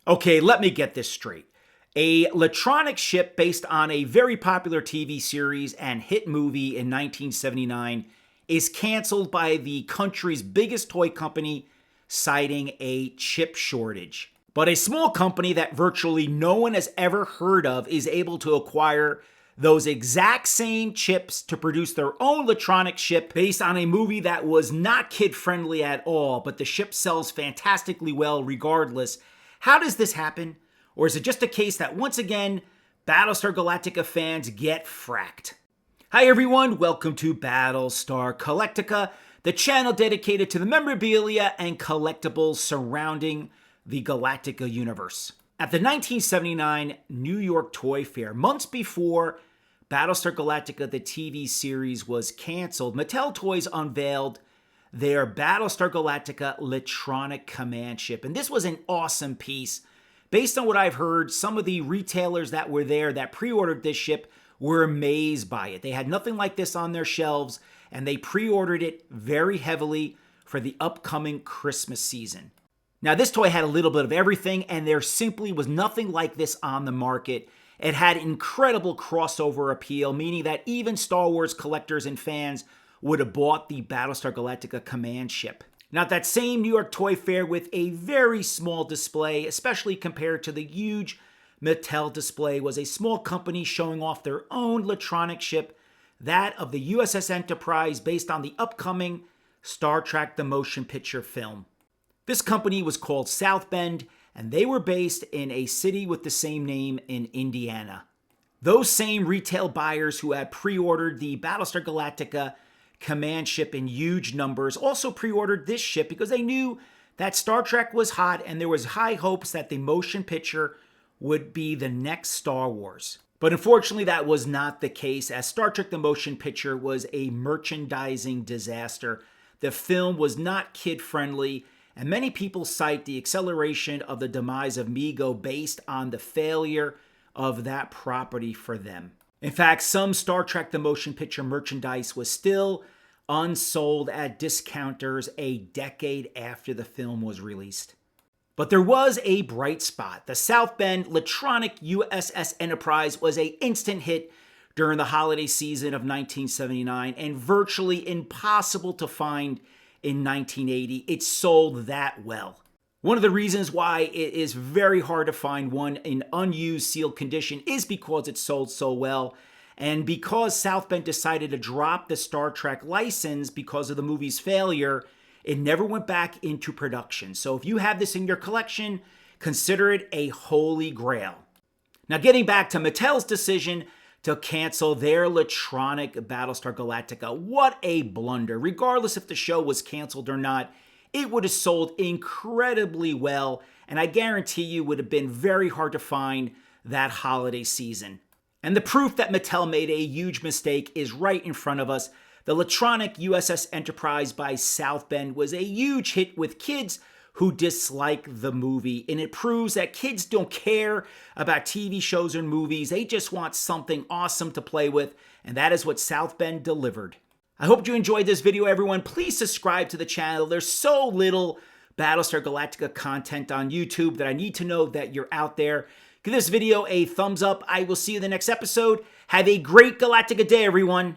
Okay, let me get this straight. A electronic ship based on a very popular TV series and hit movie in 1979 is canceled by the country's biggest toy company, citing a chip shortage. But a small company that virtually no one has ever heard of is able to acquire those exact same chips to produce their own electronic ship based on a movie that was not kid-friendly at all, but the ship sells fantastically well regardless. How does this happen? Or is it just a case that once again, Battlestar Galactica fans get fracked? Hi everyone, welcome to Battlestar Galactica, the channel dedicated to the memorabilia and collectibles surrounding the Galactica universe. At the 1979 New York Toy Fair, months before Battlestar Galactica, the TV series, was canceled, Mattel Toys unveiled their Battlestar Galactica electronic command ship. And this was an awesome piece. Based on what I've heard, some of the retailers that were there that pre-ordered this ship were amazed by it. They had nothing like this on their shelves, and they pre-ordered it very heavily for the upcoming Christmas season. Now, this toy had a little bit of everything, and there simply was nothing like this on the market. It had incredible crossover appeal, meaning that even Star Wars collectors and fans would have bought the Battlestar Galactica command ship. Now, at that same New York Toy Fair with a very small display, especially compared to the huge Mattel display, was a small company showing off their own electronic ship, that of the USS Enterprise, based on the upcoming Star Trek the Motion Picture film. This company was called South Bend, and they were based in a city with the same name in Indiana. Those same retail buyers who had pre-ordered the Battlestar Galactica command ship in huge numbers also pre-ordered this ship because they knew that Star Trek was hot and there was high hopes that the motion picture would be the next Star Wars. But unfortunately, that was not the case, as Star Trek the Motion Picture was a merchandising disaster. The film was not kid-friendly, and many people cite the acceleration of the demise of Mego based on the failure of that property for them. In fact, some Star Trek the Motion Picture merchandise was still unsold at discounters a decade after the film was released. But there was a bright spot. The South Bend electronic USS Enterprise was an instant hit during the holiday season of 1979 and virtually impossible to find in 1980. It sold that well. One of the reasons why it is very hard to find one in unused sealed condition is because it sold so well, and because South Bend decided to drop the Star Trek license because of the movie's failure, it never went back into production. So if you have this in your collection, consider it a holy grail. Now, getting back to Mattel's decision to cancel their electronic Battlestar Galactica, what a blunder. Regardless if the show was canceled or not, it would have sold incredibly well, and I guarantee you would have been very hard to find that holiday season. And the proof that Mattel made a huge mistake is right in front of us. The electronic USS Enterprise by South Bend was a huge hit with kids who dislike the movie, and it proves that kids don't care about TV shows or movies. They just want something awesome to play with, and that is what South Bend delivered. I hope you enjoyed this video, everyone. Please subscribe to the channel. There's so little Battlestar Galactica content on YouTube that I need to know that you're out there. Give this video a thumbs up. I will see you in the next episode. Have a great Galactica day, everyone.